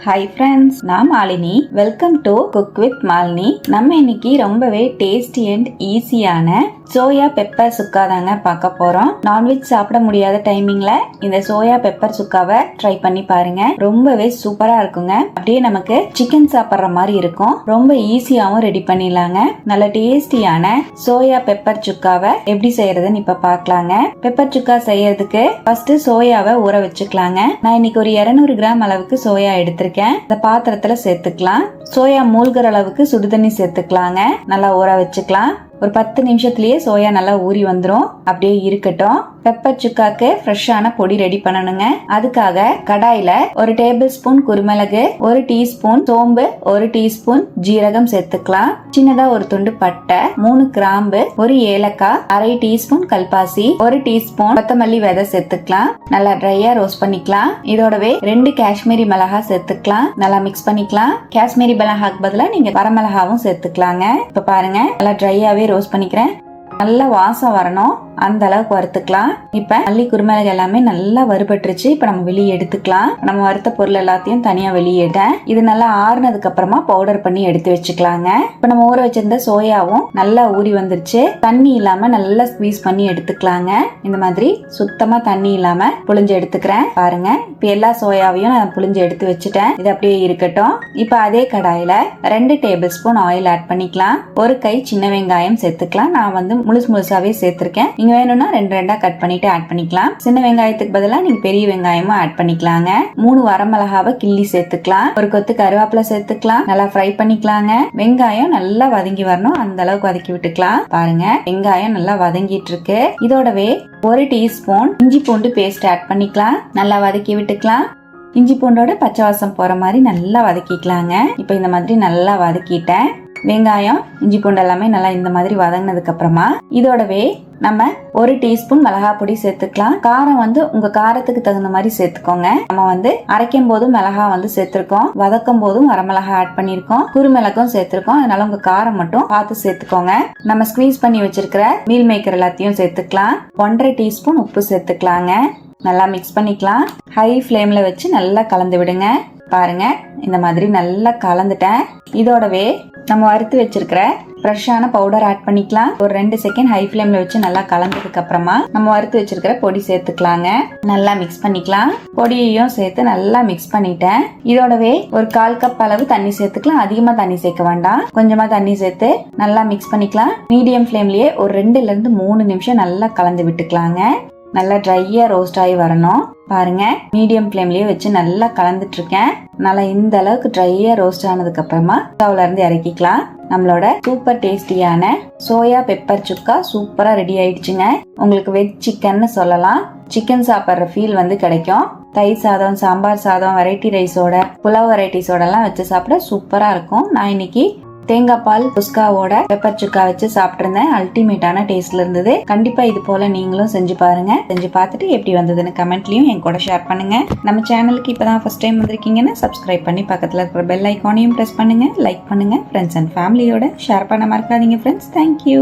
Hi friends, நான் Malini. Welcome to cook with Malini. நம்ம இன்னைக்கு ரொம்பவே டேஸ்டி அண்ட் ஈஸியான சோயா பெப்பர் சுக்கா தாங்க பார்க்க போறோம். நான்வெஜ் சாப்பிட முடியாத டைமிங்ல இந்த சோயா பெப்பர் சுக்காவை ட்ரை பண்ணி பாருங்க. ரொம்பவே சூப்பரா இருக்குங்க. அப்படியே நமக்கு சிக்கன் சாப்பிட்ற மாதிரி இருக்கும். ரொம்ப ஈஸியாவும் ரெடி பண்ணிடலாங்க. நல்ல டேஸ்டியான சோயா பெப்பர் சுக்காவை எப்படி செய்யறதுன்னு இப்ப பாக்கலாங்க. பெப்பர் சுக்கா செய்யறதுக்கு ஃபர்ஸ்ட் சோயாவை ஊற வச்சுக்கலாங்க. நான் இன்னைக்கு ஒரு 200 கிராம் அளவுக்கு சோயா எடுத்திருக்கேன். இந்த பாத்திரத்துல சேர்த்துக்கலாம். சோயா மூழ்கிற அளவுக்கு சுடுதண்ணி சேர்த்துக்கலாங்க. நல்லா ஊற வச்சுக்கலாம். ஒரு 10 நிமிஷத்துலயே சோயா நல்லா ஊறி வந்துடும். அப்படியே இருக்கட்டும். பெப்பர் சுக்காக்கு ஃப்ரெஷ்ஷான பொடி ரெடி பண்ணணுங்க. அதுக்காக கடாயில 1 டேபிள் ஸ்பூன் குருமிளகு, 1 டீஸ்பூன் சோம்பு, 1 டீஸ்பூன் ஜீரகம் சேர்த்துக்கலாம். சின்னதா ஒரு துண்டு பட்டை, 3 கிராம்பு, 1 ஏலக்காய், 1/2 டீஸ்பூன் கல்பாசி, 1 டீஸ்பூன் கொத்தமல்லி விதை சேர்த்துக்கலாம். நல்லா ட்ரையா ரோஸ்ட் பண்ணிக்கலாம். இதோடவே 2 காஷ்மீரி மிளகாய் சேர்த்துக்கலாம். நல்லா மிக்ஸ் பண்ணிக்கலாம். காஷ்மீரி மிளகாய்க்கு பதிலா நீங்க வரமிளகாவும் சேர்த்துக்கலாங்க. இப்ப பாருங்க, நல்லா ட்ரையாவே ரோஸ்ட் பண்ணிக்கிறேன். நல்ல வாசம் வரணும், அந்த அளவுக்கு வறுத்துக்கலாம். இப்ப மல்லி குருமிளகு எல்லாமே நல்லா வறுபட்டுருச்சு. இப்ப நம்ம வெளியே எடுத்துக்கலாம். நம்ம வறுத்த பொருள் எல்லாத்தையும் தனியா வெளியேட்டேன். இது நல்லா ஆறுனதுக்கு அப்புறமா பவுடர் பண்ணி எடுத்து வச்சுக்கலாங்க. இப்ப நம்ம ஊற வச்சிருந்த சோயாவும் நல்லா ஊறி வந்துருச்சு. தண்ணி இல்லாம நல்லா ஸ்குவீஸ் பண்ணி எடுத்துக்கலாங்க. இந்த மாதிரி சுத்தமா தண்ணி இல்லாம புழிஞ்சு எடுத்துக்கிறேன். பாருங்க, இப்ப எல்லா சோயாவையும் நான் புழிஞ்சு எடுத்து வச்சுட்டேன். இது அப்படியே இருக்கட்டும். இப்ப அதே கடாயில 2 டேபிள் ஸ்பூன் ஆயில் ஆட் பண்ணிக்கலாம். 1 கை சின்ன வெங்காயம் சேர்த்துக்கலாம். நான் வந்து முழுசாவே சேர்த்திருக்கேன். நீங்க வேணும்னா 2 கட் பண்ணிட்டு ஆட் பண்ணிக்கலாம். சின்ன வெங்காயத்துக்கு பதிலா நீங்க பெரிய வெங்காயமும் ஆட் பண்ணிக்கலாங்க. 3 வரமிளகாவை கிள்ளி சேர்த்துக்கலாம். 1 கொத்து கருவேப்பிலை சேர்த்துக்கலாம். நல்லா ஃப்ரை பண்ணிக்கலாங்க. வெங்காயம் நல்லா வதங்கி வரணும், அந்த அளவுக்கு வதக்கி விட்டுக்கலாம். பாருங்க, வெங்காயம் நல்லா வதங்கிட்டு இருக்கு. இதோடவே 1 டீஸ்பூன் இஞ்சி பூண்டு பேஸ்ட் ஆட் பண்ணிக்கலாம். நல்லா வதக்கி விட்டுக்கலாம். இஞ்சி பூண்டோட பச்சை வாசம் போற மாதிரி நல்லா வதக்கிக்கலாங்க. இப்ப இந்த மாதிரி நல்லா வதக்கிட்டேன். வெங்காயம் இஞ்சி பூண்டு எல்லாமே நல்லா இந்த மாதிரி வதங்கினதுக்கு அப்புறமா இதோடவே நம்ம 1 டீஸ்பூன் மிளகாய் பொடி சேர்த்துக்கலாம். காரம் வந்து உங்க காரத்துக்கு தகுந்த மாதிரி சேர்த்துக்கோங்க. நம்ம வந்து அரைக்கும் போதும் மிளகாய் வந்து சேர்த்திருக்கோம், வதக்கும் போதும் வரமிளகாய் ஆட் பண்ணிருக்கோம், குருமிளகும் சேர்த்திருக்கோம். அதனால உங்க காரம் மட்டும் பார்த்து சேர்த்துக்கோங்க. நம்ம ஸ்குவீஸ் பண்ணி வச்சிருக்கிற மீல் மேக்கர் எல்லாத்தையும் சேர்த்துக்கலாம். 1/2 டீஸ்பூன் உப்பு சேர்த்துக்கலாங்க. நல்லா மிக்ஸ் பண்ணிக்கலாம். ஹை ஃப்ளேம்ல வச்சு நல்லா கலந்து விடுங்க. பாருங்க, இந்த மாதிரி நல்லா கலந்துட்டேன். இதோடவே நம்ம வறுத்து வச்சிருக்கிற ஃப்ரெஷ்ஷான பவுடர் ஆட் பண்ணிக்கலாம். ஒரு 2 செகண்ட் ஹை ஃப்ளேம்ல வச்சு நல்லா கலந்ததுக்கு அப்புறமா நம்ம வறுத்து வச்சிருக்கிற பொடி சேர்த்துக்கலாங்க. நல்லா மிக்ஸ் பண்ணிக்கலாம். பொடியையும் சேர்த்து நல்லா மிக்ஸ் பண்ணிட்டேன். இதோடவே ஒரு 1/4 கப் அளவு தண்ணி சேர்த்துக்கலாம். அதிகமா தண்ணி சேர்க்க வேண்டாம், கொஞ்சமா தண்ணி சேர்த்து நல்லா மிக்ஸ் பண்ணிக்கலாம். மீடியம் ஃப்ளேம்லயே ஒரு 2 ல இருந்து 3 நிமிஷம் நல்லா கலந்து விட்டுக்கலாங்க. நல்லா ட்ரையா ரோஸ்ட் ஆகி வரணும். பாருங்க, மீடியம் ஃப்ளேம்லயே வச்சு நல்லா கலந்துட்டு இருக்கேன். நல்லா இந்த அளவுக்கு ட்ரையா ரோஸ்ட் ஆனதுக்கு அப்புறமா ஸ்டவ்ல இருந்து இறக்கிக்கலாம். நம்மளோட சூப்பர் டேஸ்டியான சோயா பெப்பர் சுக்கா சூப்பரா ரெடி ஆயிடுச்சுங்க. உங்களுக்கு வெஜ் சிக்கன்னு சொல்லலாம். சிக்கன் சாப்பிட்ற ஃபீல் வந்து கிடைக்கும். தயிர் சாதம், சாம்பார் சாதம், வெரைட்டி ரைஸோட, புலாவ் வெரைட்டிஸோட எல்லாம் வச்சு சாப்பிட சூப்பரா இருக்கும். நான் இன்னைக்கு தேங்காய் பால் குஸ்காவோட பெப்பர் சுக்கா வச்சு சாப்பிட்டிருந்தேன். அல்டிமேட்டான டேஸ்ட்ல இருந்தது. கண்டிப்பா இது போல நீங்களும் செஞ்சு பாருங்க. செஞ்சு பார்த்துட்டு எப்படி வந்ததுன்னு கமெண்ட்லயும் என் கூட ஷேர் பண்ணுங்க. நம்ம சேனலுக்கு இப்பதான் ஃபர்ஸ்ட் டைம் வந்திருக்கீங்கன்னா சப்ஸ்கிரைப் பண்ணி பக்கத்துல இருக்கிற பெல் ஐக்கானையும் பிரஸ் பண்ணுங்க. லைக் பண்ணுங்க. ஃப்ரெண்ட்ஸ் அண்ட் ஃபேமிலியோட ஷேர் பண்ண மறக்காதீங்க ஃப்ரெண்ட்ஸ். தேங்க்யூ.